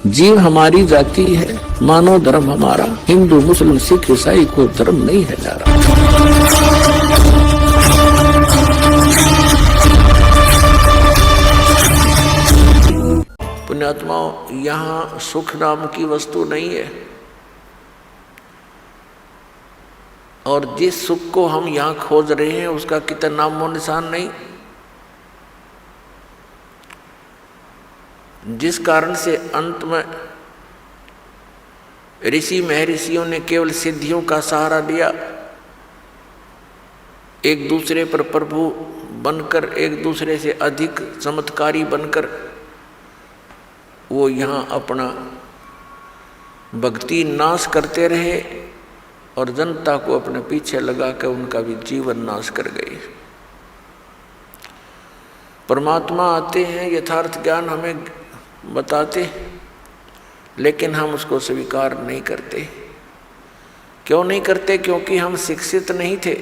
जीव हमारी जाति है, मानव धर्म हमारा, हिंदू मुस्लिम सिख ईसाई को धर्म नहीं है जा रहा। पुण्यात्माओं, यहाँ सुख नाम की वस्तु नहीं है, और जिस सुख को हम यहाँ खोज रहे हैं उसका कितना नामो निशान नहीं। जिस कारण से अंत में ऋषि महर्षियों ने केवल सिद्धियों का सहारा लिया, एक दूसरे पर प्रभु बनकर, एक दूसरे से अधिक चमत्कारी बनकर वो यहाँ अपना भक्ति नाश करते रहे और जनता को अपने पीछे लगा कर उनका भी जीवन नाश कर गए। परमात्मा आते हैं, यथार्थ ज्ञान हमें बताते, लेकिन हम उसको स्वीकार नहीं करते। क्यों नहीं करते? क्योंकि हम शिक्षित नहीं थे।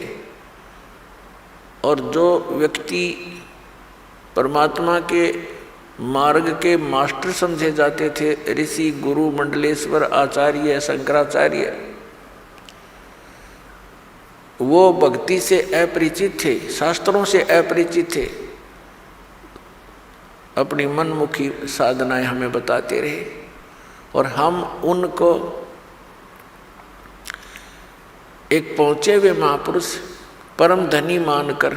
और जो व्यक्ति परमात्मा के मार्ग के मास्टर समझे जाते थे, ऋषि, गुरु, मंडलेश्वर, आचार्य, शंकराचार्य, वो भक्ति से अपरिचित थे, शास्त्रों से अपरिचित थे, अपनी मनमुखी साधनाएं हमें बताते रहे और हम उनको एक पहुंचे हुए महापुरुष, परम धनी मानकर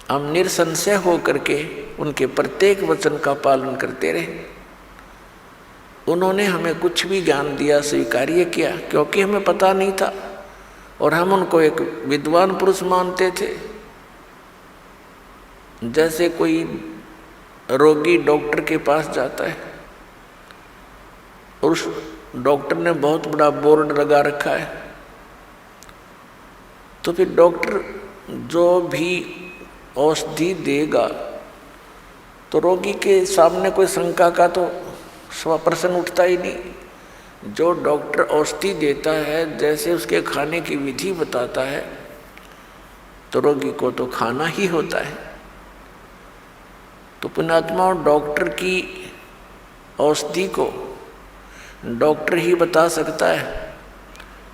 हम निरसंशय होकर के उनके प्रत्येक वचन का पालन करते रहे। उन्होंने हमें कुछ भी ज्ञान दिया, स्वीकार्य किया, क्योंकि हमें पता नहीं था और हम उनको एक विद्वान पुरुष मानते थे। जैसे कोई रोगी डॉक्टर के पास जाता है और उस डॉक्टर ने बहुत बड़ा बोर्ड लगा रखा है, तो फिर डॉक्टर जो भी औषधि देगा तो रोगी के सामने कोई शंका का तो प्रश्न उठता ही नहीं। जो डॉक्टर औषधि देता है, जैसे उसके खाने की विधि बताता है, तो रोगी को तो खाना ही होता है। तो पुण्यात्मा, डॉक्टर की औषधि को डॉक्टर ही बता सकता है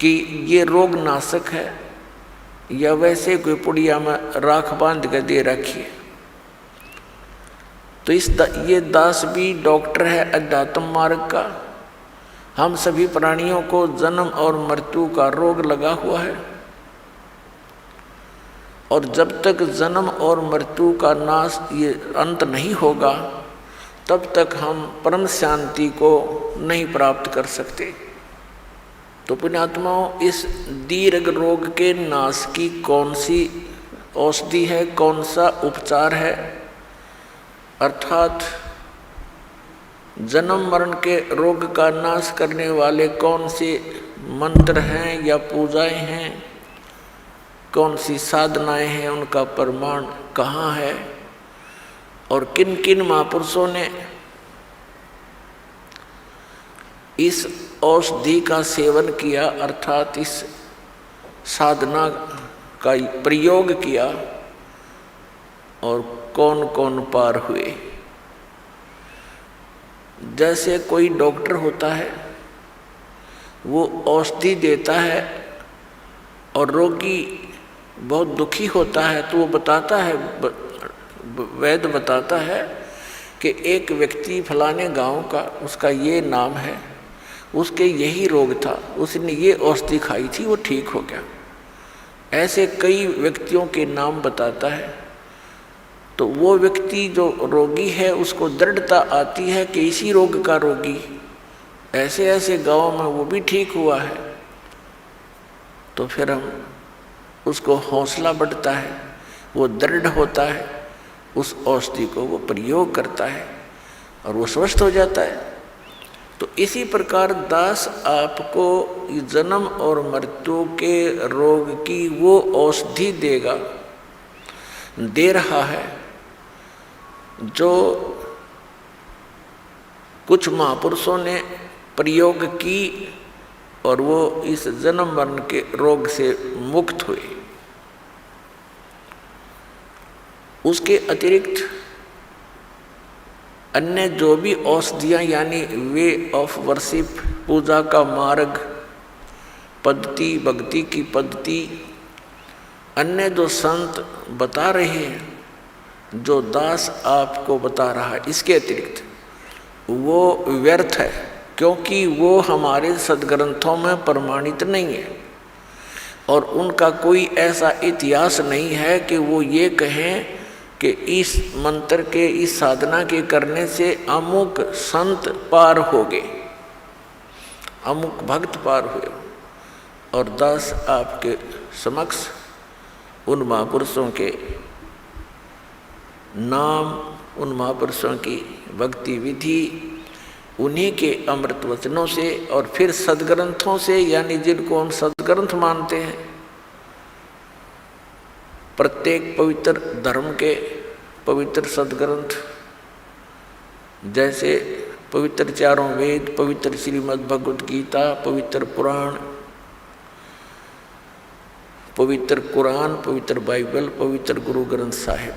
कि ये रोग नाशक है या वैसे कोई पुड़िया में राख बांध कर दे रखी है। तो ये दास भी डॉक्टर है अध्यात्म मार्ग का। हम सभी प्राणियों को जन्म और मृत्यु का रोग लगा हुआ है, और जब तक जन्म और मृत्यु का नाश, ये अंत नहीं होगा, तब तक हम परम शांति को नहीं प्राप्त कर सकते। तो पुण्यात्माओं, इस दीर्घ रोग के नाश की कौन सी औषधि है, कौन सा उपचार है, अर्थात जन्म मरण के रोग का नाश करने वाले कौन से मंत्र हैं या पूजाएं हैं, कौन सी साधनाएं हैं, उनका प्रमाण कहाँ है और किन किन महापुरुषों ने इस औषधि का सेवन किया, अर्थात इस साधना का प्रयोग किया, और कौन कौन पार हुए। जैसे कोई डॉक्टर होता है, वो औषधि देता है और रोगी बहुत दुखी होता है, तो वो बताता है, वैद्य बताता है कि एक व्यक्ति फलाने गांव का, उसका ये नाम है, उसके यही रोग था, उसने ये औषधि खाई थी, वो ठीक हो गया। ऐसे कई व्यक्तियों के नाम बताता है। तो वो व्यक्ति जो रोगी है, उसको दृढ़ता आती है कि इसी रोग का रोगी ऐसे ऐसे गाँव में वो भी ठीक हुआ है। तो फिर हम उसको हौसला बढ़ता है, वो दृढ़ होता है, उस औषधि को वो प्रयोग करता है और वो स्वस्थ हो जाता है। तो इसी प्रकार दास आपको जन्म और मृत्यु के रोग की वो औषधि दे रहा है जो कुछ महापुरुषों ने प्रयोग की और वो इस जन्म मरण के रोग से मुक्त हुए। उसके अतिरिक्त अन्य जो भी औषधियाँ यानी वे ऑफ वर्शिप, पूजा का मार्ग, पद्धति, भक्ति की पद्धति, अन्य जो संत बता रहे हैं, जो दास आपको बता रहा है, इसके अतिरिक्त वो व्यर्थ है, क्योंकि वो हमारे सदग्रंथों में प्रमाणित नहीं है और उनका कोई ऐसा इतिहास नहीं है कि वो ये कहें कि इस मंत्र के, इस साधना के करने से अमुक संत पार हो गए, अमुक भक्त पार हुए। और दास आपके समक्ष उन महापुरुषों के नाम, उन महापुरुषों की भक्ति विधि, उन्हीं के अमृत वचनों से और फिर सदग्रंथों से, यानी जिनको हम सदग्रंथ मानते हैं, प्रत्येक पवित्र धर्म के पवित्र सदग्रंथ, जैसे पवित्र चारों वेद, पवित्र श्रीमद् भगवद गीता, पवित्र पुराण, पवित्र कुरान, पवित्र बाइबल, पवित्र गुरु ग्रंथ साहिब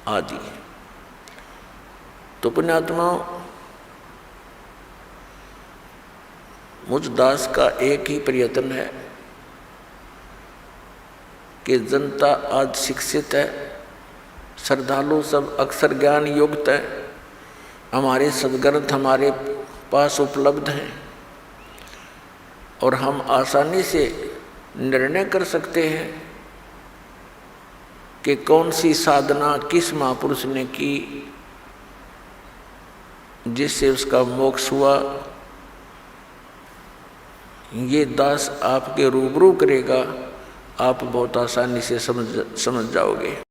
आदि। तो पुण्यात्माओं, मुझ दास का एक ही प्रयत्न है कि जनता आज शिक्षित है, श्रद्धालु सब अक्षर ज्ञान युक्त है, हमारे सदग्रंथ हमारे पास उपलब्ध हैं और हम आसानी से निर्णय कर सकते हैं कि कौन सी साधना किस महापुरुष ने की जिससे उसका मोक्ष हुआ। ये दास आपके रूबरू करेगा, आप बहुत आसानी से समझ जाओगे।